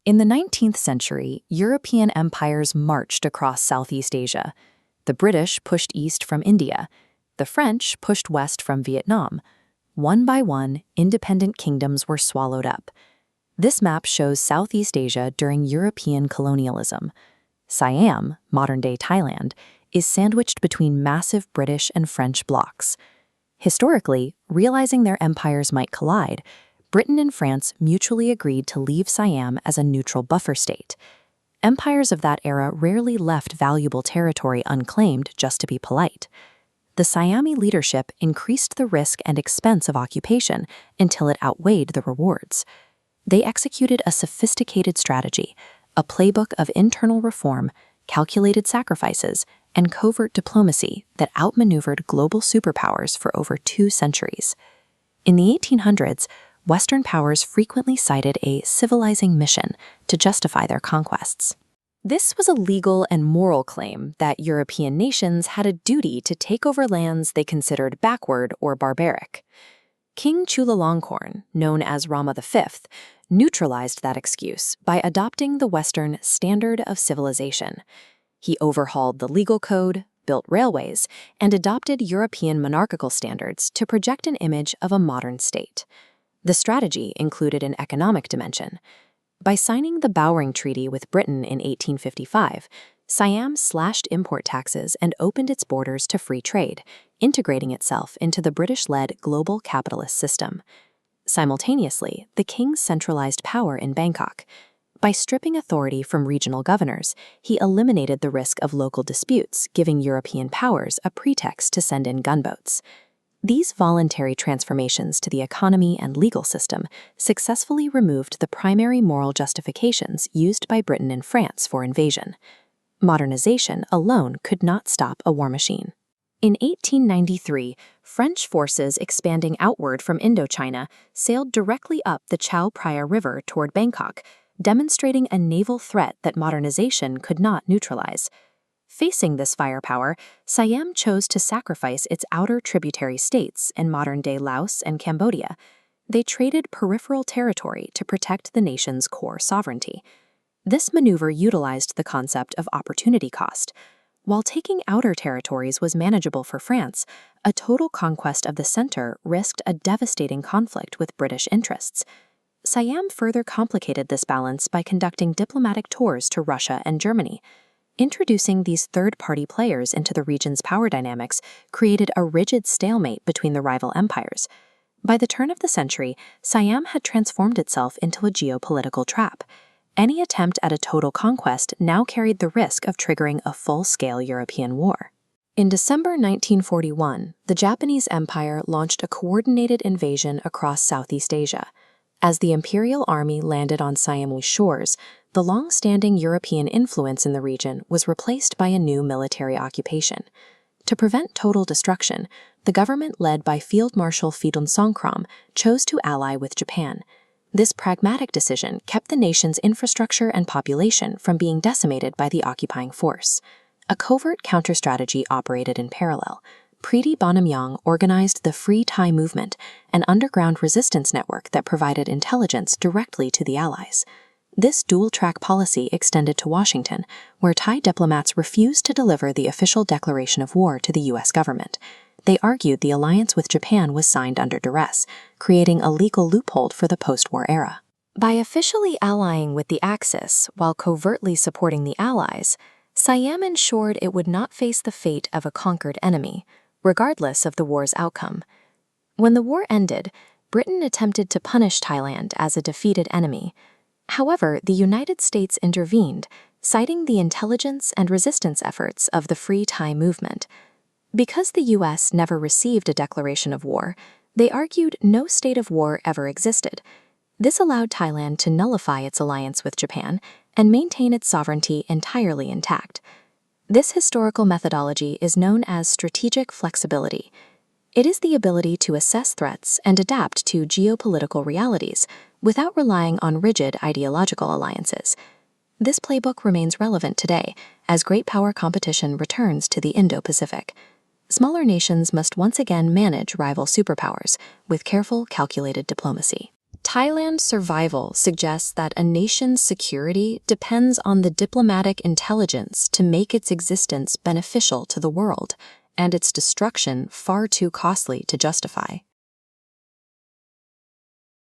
In the 19th century, European empires marched across Southeast Asia. The British pushed east from India. The French pushed west from Vietnam. One by one, independent kingdoms were swallowed up. This map shows Southeast Asia during European colonialism. Siam, modern-day Thailand, is sandwiched between massive British and French blocs. Historically, realizing their empires might collide, Britain and France mutually agreed to leave Siam as a neutral buffer state. Empires of that era rarely left valuable territory unclaimed just to be polite. The Siamese leadership increased the risk and expense of occupation until it outweighed the rewards. They executed a sophisticated strategy, a playbook of internal reform, calculated sacrifices, and covert diplomacy that outmaneuvered global superpowers for over 2 centuries. In the 1800s, Western powers frequently cited a civilizing mission to justify their conquests. This was a legal and moral claim that European nations had a duty to take over lands they considered backward or barbaric. King Chulalongkorn, known as Rama V, neutralized that excuse by adopting the Western standard of civilization. He overhauled the legal code, built railways, and adopted European monarchical standards to project an image of a modern state. The strategy included an economic dimension. By signing the Bowring Treaty with Britain in 1855, Siam slashed import taxes and opened its borders to free trade, integrating itself into the British-led global capitalist system. Simultaneously, the king centralized power in Bangkok. By stripping authority from regional governors, he eliminated the risk of local disputes, giving European powers a pretext to send in gunboats. These voluntary transformations to the economy and legal system successfully removed the primary moral justifications used by Britain and France for invasion. Modernization alone could not stop a war machine. In 1893, French forces expanding outward from Indochina sailed directly up the Chao Phraya River toward Bangkok, demonstrating a naval threat that modernization could not neutralize. Facing this firepower, Siam chose to sacrifice its outer tributary states in modern-day Laos and Cambodia. They traded peripheral territory to protect the nation's core sovereignty. This maneuver utilized the concept of opportunity cost. While taking outer territories was manageable for France, a total conquest of the center risked a devastating conflict with British interests. Siam further complicated this balance by conducting diplomatic tours to Russia and Germany. Introducing these third-party players into the region's power dynamics created a rigid stalemate between the rival empires. By the turn of the century, Siam had transformed itself into a geopolitical trap. Any attempt at a total conquest now carried the risk of triggering a full-scale European war. In December 1941, the Japanese Empire launched a coordinated invasion across Southeast Asia. As the imperial army landed on Siamese shores, the long-standing European influence in the region was replaced by a new military occupation. To prevent total destruction, the government led by Field Marshal Phidun Songkram chose to ally with Japan. This pragmatic decision kept the nation's infrastructure and population from being decimated by the occupying force. A covert counter-strategy operated in parallel. Preeti Bonamyang organized the Free Thai Movement, an underground resistance network that provided intelligence directly to the Allies. This dual-track policy extended to Washington, where Thai diplomats refused to deliver the official declaration of war to the U.S. government. They argued the alliance with Japan was signed under duress, creating a legal loophole for the post-war era. By officially allying with the Axis while covertly supporting the Allies, Siam ensured it would not face the fate of a conquered enemy, regardless of the war's outcome. When the war ended, Britain attempted to punish Thailand as a defeated enemy. However, the United States intervened, citing the intelligence and resistance efforts of the Free Thai movement. Because the U.S. never received a declaration of war, they argued no state of war ever existed. This allowed Thailand to nullify its alliance with Japan and maintain its sovereignty entirely intact. This historical methodology is known as strategic flexibility. It is the ability to assess threats and adapt to geopolitical realities without relying on rigid ideological alliances. This playbook remains relevant today as great power competition returns to the Indo-Pacific. Smaller nations must once again manage rival superpowers with careful, calculated diplomacy. Thailand's survival suggests that a nation's security depends on the diplomatic intelligence to make its existence beneficial to the world, and its destruction far too costly to justify.